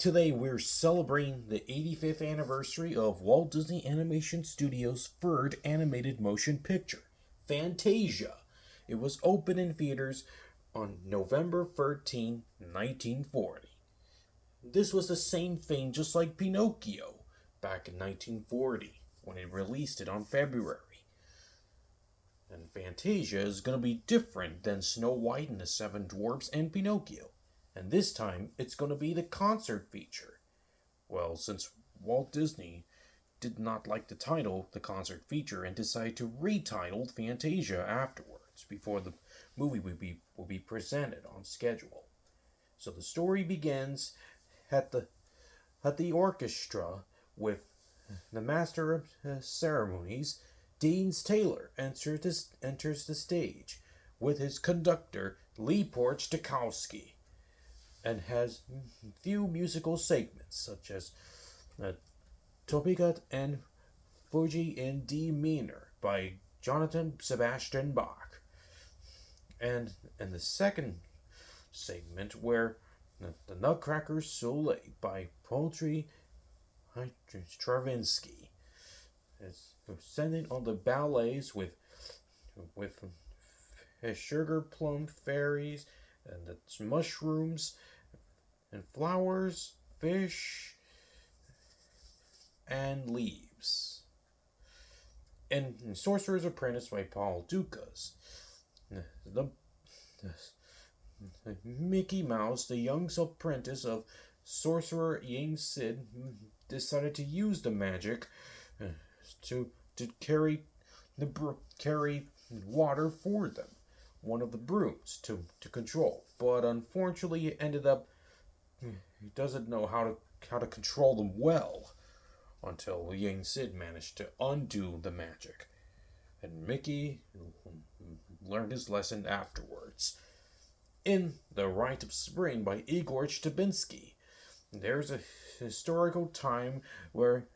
Today we're celebrating the 85th anniversary of Walt Disney Animation Studios' third animated motion picture, Fantasia. It was opened in theaters on November 13, 1940. This was the same thing just like Pinocchio back in 1940 when it released it on February. And Fantasia is going to be different than Snow White and the Seven Dwarfs and Pinocchio. And this time, it's going to be the concert feature. Well, since Walt Disney did not like the title, the concert feature, and decided to retitle Fantasia afterwards, before the movie will be presented on schedule. So the story begins at the orchestra with the master of ceremonies, Deans Taylor, enters the stage with his conductor, Leopold Stokowski, and has few musical segments such as Topicat and Fuji in D minor by Jonathan Sebastian Bach, and the second segment where the Nutcracker Soleil by Poetry Stravinsky is sending on the ballets with sugar plum fairies and the mushrooms and flowers, fish, and leaves. And Sorcerer's Apprentice by Paul Dukas. The Mickey Mouse, the young apprentice of Sorcerer Yang Sid, decided to use the magic to carry water for them, one of the brooms to control. But unfortunately, it ended up he doesn't know how to control them well until Yang Sid managed to undo the magic, and Mickey learned his lesson afterwards. In The Rite of Spring by Igor Stravinsky, there's a historical time where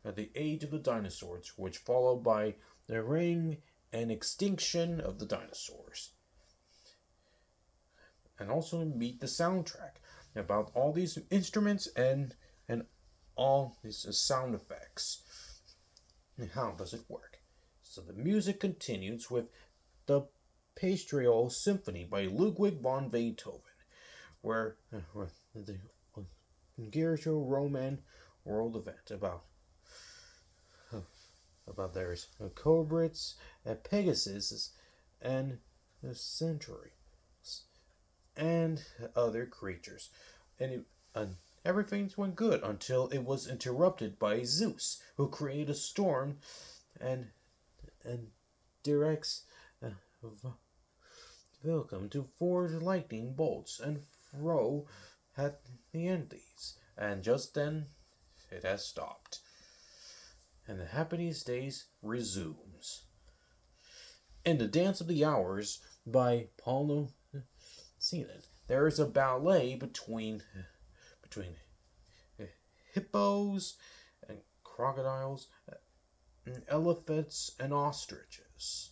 the age of the dinosaurs, which followed by the reign and extinction of the dinosaurs. And also meet the soundtrack about all these instruments and all these sound effects. And how does it work? So the music continues with the Pastoral Symphony by Ludwig van Beethoven, where the Greco-Roman world event about there's Cobrits, Pegasus, and Centauri, and other creatures. And everything went good until it was interrupted by Zeus, who created a storm and directs Vulcan to forge lightning bolts and throw at the entities. And just then, it has stopped. And the happiest days resumes. In The Dance of the Hours by Paulo Celan, there is a ballet between hippos and crocodiles, and elephants and ostriches.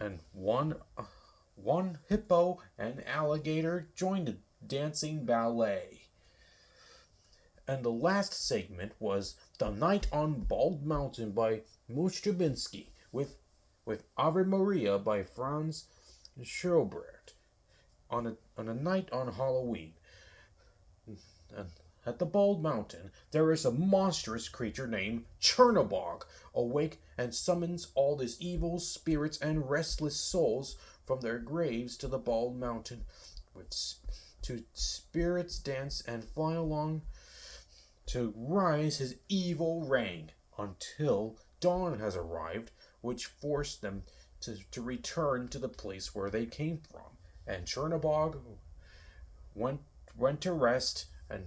And one hippo and alligator joined the dancing ballet. And the last segment was The Night on Bald Mountain by Stravinsky with Ave Maria by Franz Schubert on a night on Halloween. And at the Bald Mountain, there is a monstrous creature named Chernobog, awake and summons all these evil spirits and restless souls from their graves to the Bald Mountain, to spirits dance and fly along to rise his evil reign until dawn has arrived, which forced them to return to the place where they came from. And Chernobog went to rest and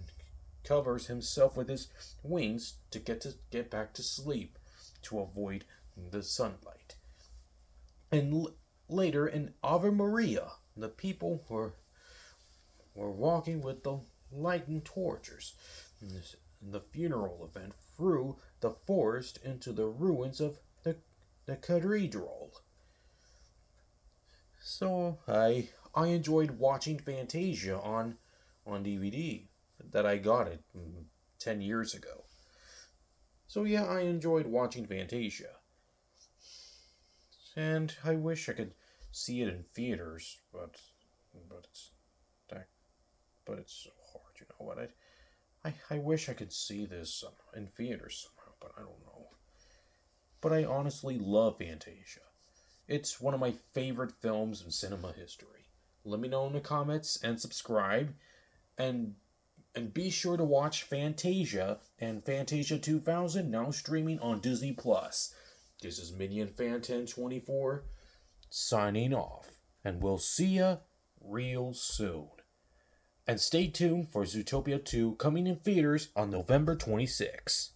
covers himself with his wings to get back to sleep to avoid the sunlight. And later in Ave Maria, the people were walking with the lighting torches in the funeral event through the forest into the ruins of the cathedral. So I enjoyed watching Fantasia on on DVD that I got it 10 years ago. So yeah, I enjoyed watching Fantasia. And I wish I could see it in theaters, but it's that but it's so hard, you know what? I wish I could see this in theaters somehow, but I don't know. But I honestly love Fantasia. It's one of my favorite films in cinema history. Let me know in the comments and subscribe, and be sure to watch Fantasia and Fantasia 2000 now streaming on Disney Plus. This is Minion Fan 1024 signing off, and we'll see ya real soon. And stay tuned for Zootopia 2 coming in theaters on November 26.